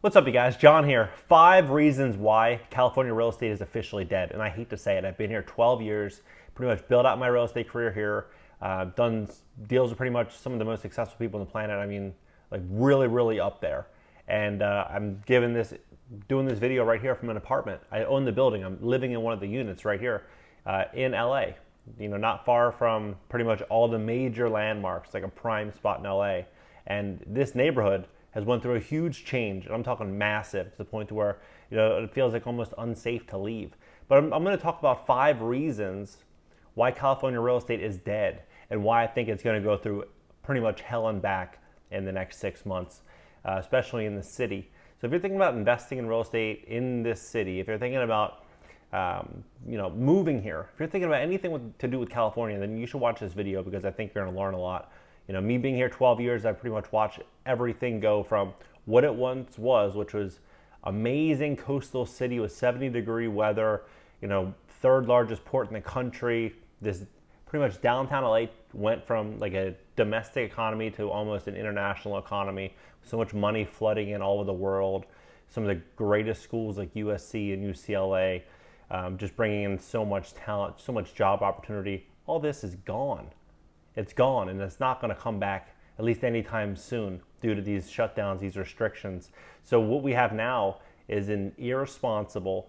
What's up, you guys? John here. 5 reasons why California real estate is officially dead. And I hate to say it. I've been here 12 years, pretty much built out my real estate career here. Done deals with pretty much some of the most successful people on the planet. I mean, like really up there. And I'm doing this video right here from an apartment. I own the building. I'm living in one of the units right here in LA. You know, not far from pretty much all the major landmarks, like a prime spot in LA. And this neighborhood has went through a huge change, and I'm talking massive, to the point to where, you know, it feels like almost unsafe to leave. But I'm going to talk about 5 reasons why California real estate is dead and why I think it's going to go through pretty much hell and back in the next 6 months, especially in the city. So if you're thinking about investing in real estate in this city, if you're thinking about moving here, if you're thinking about anything to do with California, then you should watch this video, because I think you're going to learn a lot. You know, me being here 12 years, I pretty much watched everything go from what it once was, which was amazing coastal city with 70-degree weather, you know, 3rd largest port in the country. This pretty much downtown LA went from like a domestic economy to almost an international economy. So much money flooding in all over the world. Some of the greatest schools like USC and UCLA, just bringing in so much talent, so much job opportunity. All this is gone. It's gone, and it's not going to come back, at least anytime soon, due to these shutdowns, these restrictions. So what we have now is an irresponsible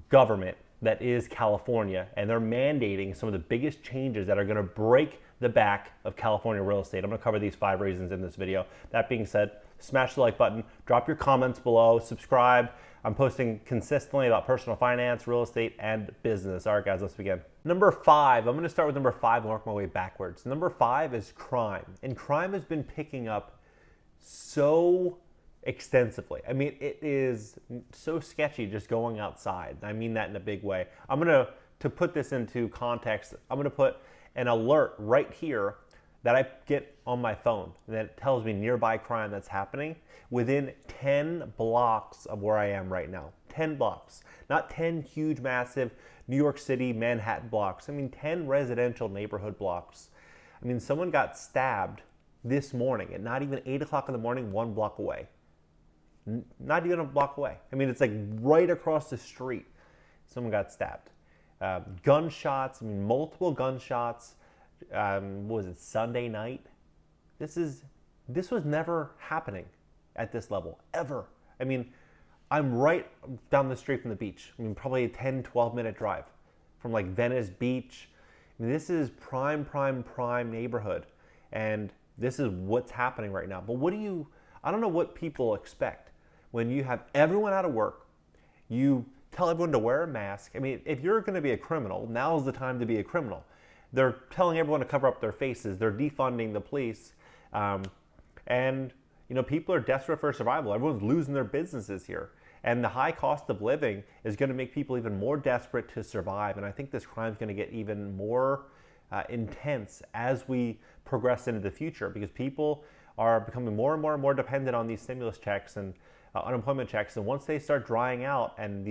government that is California, and they're mandating some of the biggest changes that are going to break the back of California real estate. I'm going to cover these 5 reasons in this video. That being said, smash the like button, drop your comments below, subscribe. I'm posting consistently about personal finance, real estate, and business. All right, guys, let's begin. Number 5, I'm going to start with number 5 and work my way backwards. Number 5 is crime. And crime has been picking up so extensively. I mean, it is so sketchy just going outside. I mean that in a big way. To put this into context, I'm going to put an alert right here that I get on my phone that tells me nearby crime that's happening within 10 blocks of where I am right now. 10 blocks. Not 10 huge, massive New York City, Manhattan blocks. I mean, 10 residential neighborhood blocks. I mean, someone got stabbed this morning at not even 8 o'clock in the morning, 1 block away. Not even a block away. I mean, it's like right across the street. Someone got stabbed. Gunshots, I mean, multiple gunshots. What was it, Sunday night? This was never happening at this level, ever. I mean, I'm right down the street from the beach. I mean, probably a 10, 12-minute drive from like Venice Beach. I mean, this is prime neighborhood. And this is what's happening right now. But I don't know what people expect when you have everyone out of work. You tell everyone to wear a mask. I mean, if you're going to be a criminal, now's the time to be a criminal. They're telling everyone to cover up their faces. They're defunding the police. And, you know, people are desperate for survival. Everyone's losing their businesses here. And the high cost of living is going to make people even more desperate to survive. And I think this crime is going to get even more intense as we progress into the future, because people are becoming more and more dependent on these stimulus checks and unemployment checks. And once they start drying out and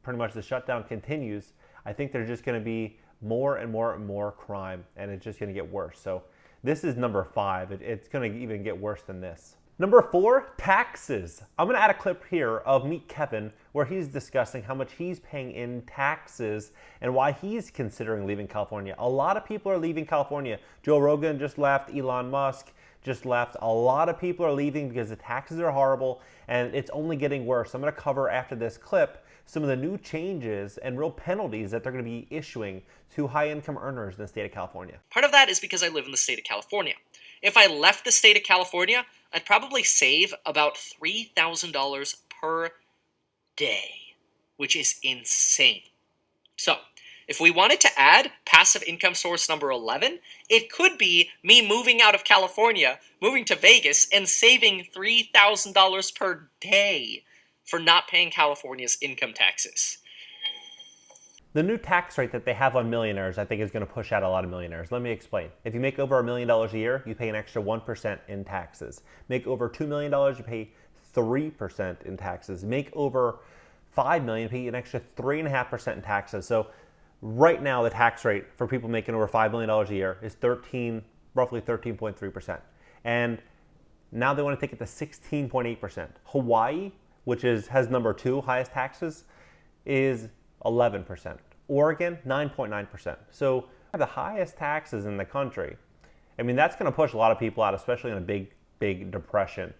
pretty much the shutdown continues, I think there's just going to be more and more crime, and it's just going to get worse. So this is number 5. It's going to even get worse than this. Number 4, taxes. I'm going to add a clip here of Meet Kevin, where he's discussing how much he's paying in taxes and why he's considering leaving California. A lot of people are leaving California. Joe Rogan just left. Elon Musk just left. A lot of people are leaving because the taxes are horrible, and it's only getting worse. I'm going to cover after this clip some of the new changes and real penalties that they're going to be issuing to high-income earners in the state of California. Part of that is because I live in the state of California. If I left the state of California, I'd probably save about $3,000 per day, which is insane. So, if we wanted to add passive income source number 11, it could be me moving out of California, moving to Vegas, and saving $3,000 per day for not paying California's income taxes. The new tax rate that they have on millionaires, I think, is going to push out a lot of millionaires. Let me explain. If you make over $1 million a year, you pay an extra 1% in taxes. Make over $2 million, you pay 3% in taxes. Make over $5 million, you pay an extra 3.5% in taxes. So right now, the tax rate for people making over $5 million a year is roughly 13.3%. And Now they want to take it to 16.8%. Hawaii, which has number 2 highest taxes, is 11%. Oregon, 9.9%. So the highest taxes in the country. I mean, that's going to push a lot of people out, especially in a big depression,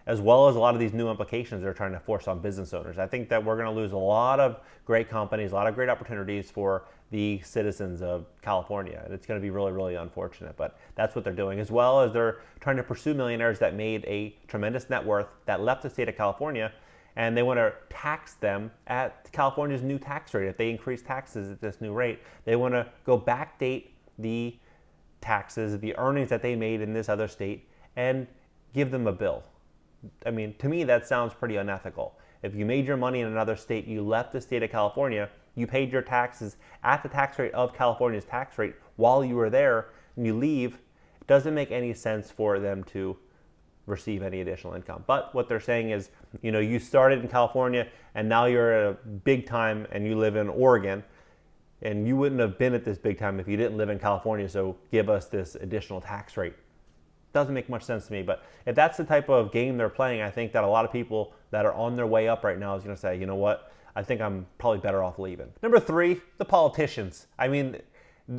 as well as a lot of these new implications they're trying to force on business owners. I think that we're going to lose a lot of great companies, a lot of great opportunities for the citizens of California. And it's going to be really, really unfortunate. But that's what they're doing, as well as they're trying to pursue millionaires that made a tremendous net worth that left the state of California, and they want to tax them at California's new tax rate. If they increase taxes at this new rate, they want to go backdate the taxes, the earnings that they made in this other state, and give them a bill. I mean, to me, that sounds pretty unethical. If you made your money in another state, you left the state of California, you paid your taxes at the tax rate of California's tax rate while you were there, and you leave, it doesn't make any sense for them to receive any additional income. But what they're saying is, you started in California and now you're at a big time and you live in Oregon, and you wouldn't have been at this big time if you didn't live in California, so give us this additional tax rate. Doesn't make much sense to me, but if that's the type of game they're playing, I think that a lot of people that are on their way up right now is going to say, you know what, I think I'm probably better off leaving. Number 3, the politicians. I mean,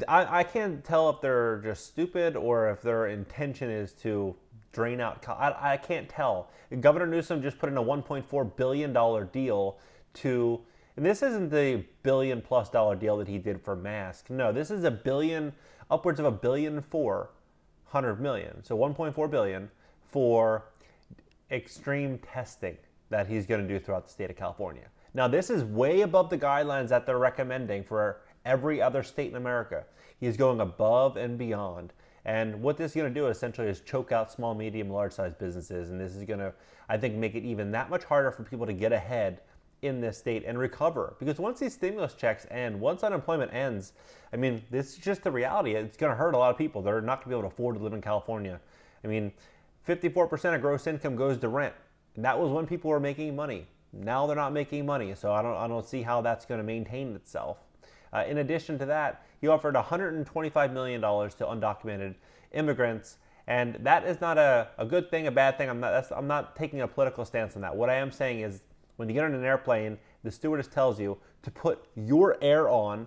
I can't tell if they're just stupid or if their intention is to drain out. I can't tell. Governor Newsom just put in a $1.4 billion deal to, and this isn't the $1 billion+ deal that he did for masks. No, this is upwards of $1.4 billion. So 1.4 billion for extreme testing that he's going to do throughout the state of California. Now, this is way above the guidelines that they're recommending for every other state in America. He's going above and beyond. And what this is going to do essentially is choke out small, medium, large-sized businesses. And this is going to, I think, make it even that much harder for people to get ahead in this state and recover. Because once these stimulus checks end, once unemployment ends, I mean, this is just the reality. It's going to hurt a lot of people. They're not going to be able to afford to live in California. I mean, 54% of gross income goes to rent. And that was when people were making money. Now they're not making money, so I don't see how that's going to maintain itself. In addition to that, he offered $125 million to undocumented immigrants, and that is not a good thing, a bad thing. I'm not taking a political stance on that. What I am saying is, when you get on an airplane, the stewardess tells you to put your air on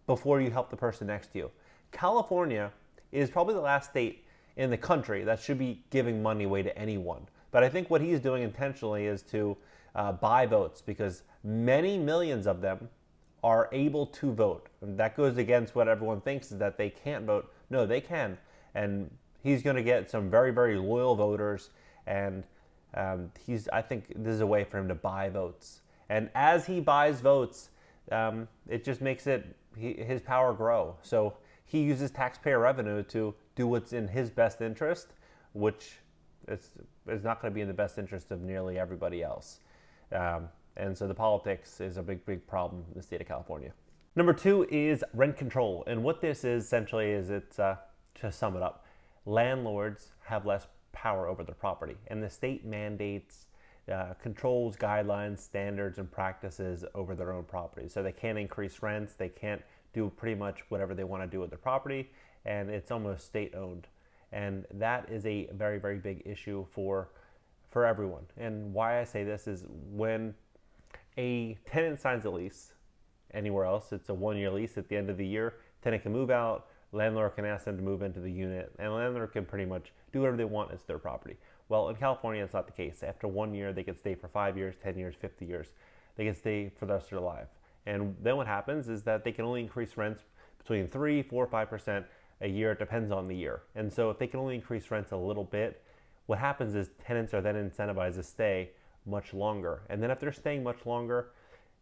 before you help the person next to you. California is probably the last state in the country that should be giving money away to anyone. But I think what he's doing intentionally is to buy votes, because many millions of them are able to vote. And that goes against what everyone thinks, is that they can't vote. No, they can. And he's going to get some very, very loyal voters, and I think this is a way for him to buy votes. And as he buys votes, it just makes his power grow. So he uses taxpayer revenue to do what's in his best interest, which is not going to be in the best interest of nearly everybody else. And so the politics is a big problem in the state of California. Number 2 is rent control. And what this is essentially is, to sum it up, landlords have less power over their property, and the state mandates controls, guidelines, standards, and practices over their own property. So they can't increase rents, they can't do pretty much whatever they want to do with their property, and it's almost state-owned. And that is a very, very big issue for everyone. And why I say this is, when a tenant signs a lease anywhere else, it's a 1-year lease. At the end of the year, tenant can move out, landlord can ask them to move into the unit, and landlord can pretty much do whatever they want. It's their property. Well, in California, it's not the case. After 1 year, they can stay for 5 years, 10 years, 50 years. They can stay for the rest of their life. And then what happens is that they can only increase rents between 3, 4, 5% a year. It depends on the year. And so if they can only increase rents a little bit, what happens is tenants are then incentivized to stay much longer. And then if they're staying much longer,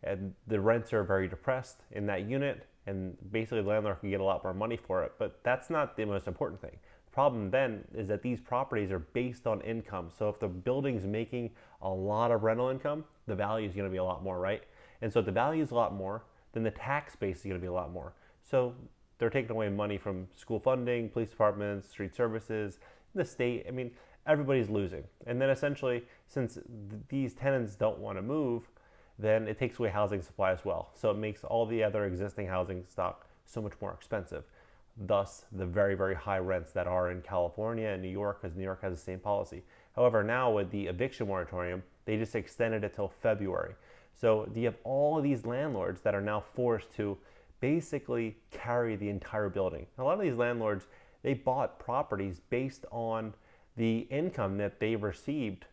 and the rents are very depressed in that unit, and basically the landlord can get a lot more money for it. But that's not the most important thing. The problem then is that these properties are based on income. So if the building's making a lot of rental income, the value is going to be a lot more, right? And so if the value is a lot more, then the tax base is going to be a lot more. So they're taking away money from school funding, police departments, street services, the state. I mean, everybody's losing. And then essentially, since these tenants don't want to move, then it takes away housing supply as well. So it makes all the other existing housing stock so much more expensive. thus the very, very high rents that are in California and New York, because New York has the same policy. However, now with the eviction moratorium, they just extended it till February. So you have all of these landlords that are now forced to basically carry the entire building. A lot of these landlords, they bought properties based on the income that they received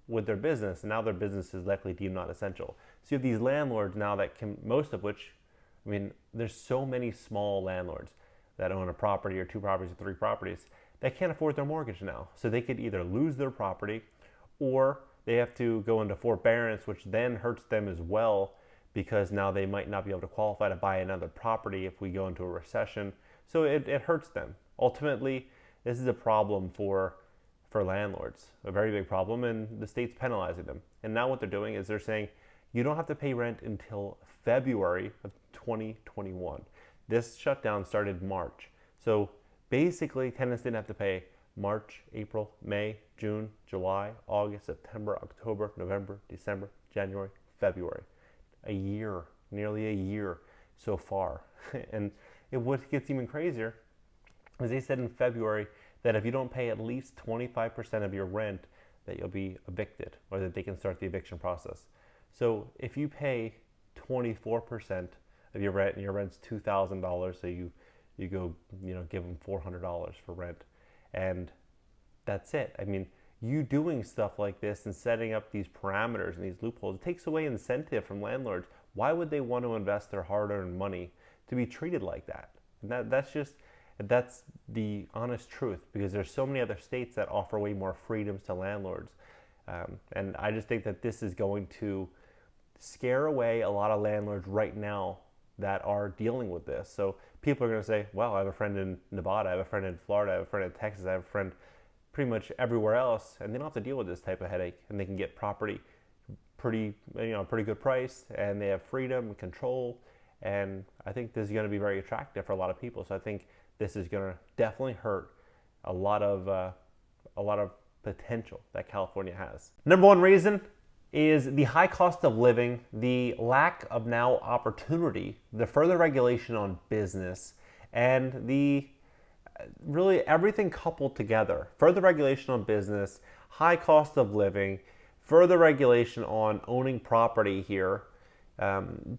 with their business, and now their business is likely deemed not essential. So you have these landlords now that can, most of which, I mean, there's so many small landlords that own a property or two properties or three properties that can't afford their mortgage now. So they could either lose their property or they have to go into forbearance, which then hurts them as well because now they might not be able to qualify to buy another property if we go into a recession. So it hurts them. Ultimately, this is a problem for landlords, a very big problem, and the state's penalizing them. And now what they're doing is they're saying you don't have to pay rent until February of 2021. This shutdown started March. So basically, tenants didn't have to pay March, April, May, June, July, August, September, October, November, December, January, February. A year, nearly a year so far. And what gets even crazier is they said in February that if you don't pay at least 25% of your rent, that you'll be evicted or that they can start the eviction process. So if you pay 24% of your rent and your rent's $2,000, so you go, give them $400 for rent, and that's it. I mean, you doing stuff like this and setting up these parameters and these loopholes, it takes away incentive from landlords. Why would they want to invest their hard-earned money to be treated like that? And that's the honest truth, because there's so many other states that offer way more freedoms to landlords. And I just think that this is going to scare away a lot of landlords right now that are dealing with this. So people are going to say, well, I have a friend in Nevada, I have a friend in Florida, I have a friend in Texas, I have a friend pretty much everywhere else, and they don't have to deal with this type of headache, and they can get property pretty good price, and they have freedom and control. And I think this is going to be very attractive for a lot of people. So I think this is going to definitely hurt a lot of potential that California has. Number one reason is the high cost of living, the lack of now opportunity, the further regulation on business, and the really everything coupled together. Further regulation on business, high cost of living, further regulation on owning property here.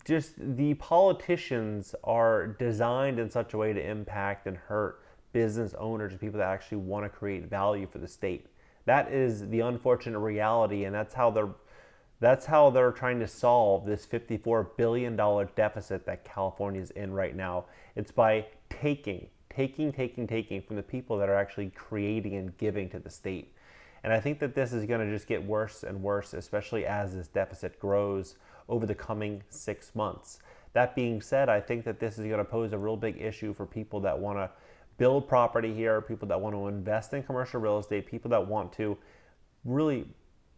Just the politicians are designed in such a way to impact and hurt business owners and people that actually want to create value for the state. That is the unfortunate reality, and that's how they're trying to solve this $54 billion deficit that California is in right now. It's by taking from the people that are actually creating and giving to the state. And I think that this is going to just get worse and worse, especially as this deficit grows over the coming 6 months. That being said, I think that this is going to pose a real big issue for people that want to build property here, people that want to invest in commercial real estate, people that want to really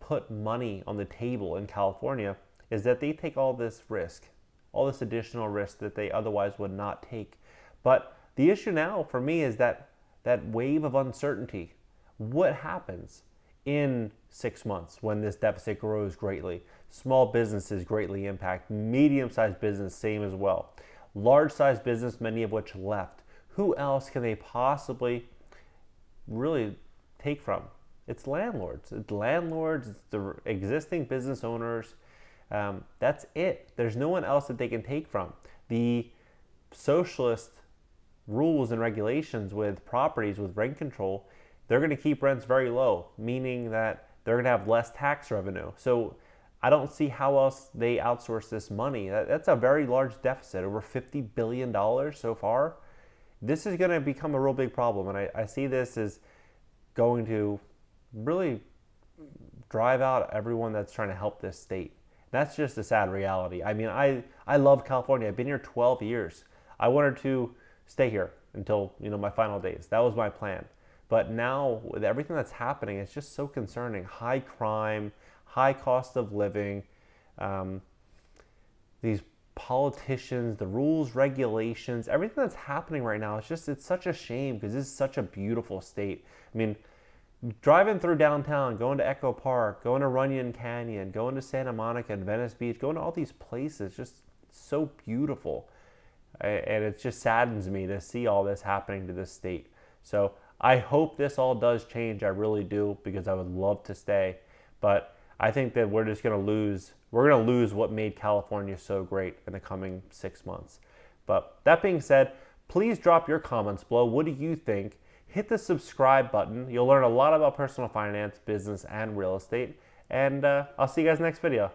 put money on the table in California, is that they take all this risk, all this additional risk that they otherwise would not take. But the issue now for me is that wave of uncertainty. What happens in 6 months when this deficit grows greatly? Small businesses greatly impact, medium-sized business same as well. Large-sized business, many of which left. Who else can they possibly really take from? It's landlords. It's the existing business owners. That's it. There's no one else that they can take from. The socialist rules and regulations with properties with rent control, they're going to keep rents very low, meaning that they're going to have less tax revenue. So I don't see how else they outsource this money. That's a very large deficit, over $50 billion so far. This is going to become a real big problem, and I see this as going to really drive out everyone that's trying to help this state. That's just a sad reality. I mean, I love California. I've been here 12 years. I wanted to stay here until my final days. That was my plan. But now with everything that's happening, it's just so concerning. High crime, high cost of living, these politicians, the rules, regulations, everything that's happening right now, it's such a shame because this is such a beautiful state. I mean, driving through downtown, going to Echo Park, going to Runyon Canyon, going to Santa Monica and Venice Beach, going to all these places, just so beautiful. And it just saddens me to see all this happening to this state. So I hope this all does change. I really do, because I would love to stay. But I think that we're just going to lose. We're going to lose what made California so great in the coming 6 months. But that being said, please drop your comments below. What do you think? Hit the subscribe button. You'll learn a lot about personal finance, business, and real estate. And I'll see you guys next video.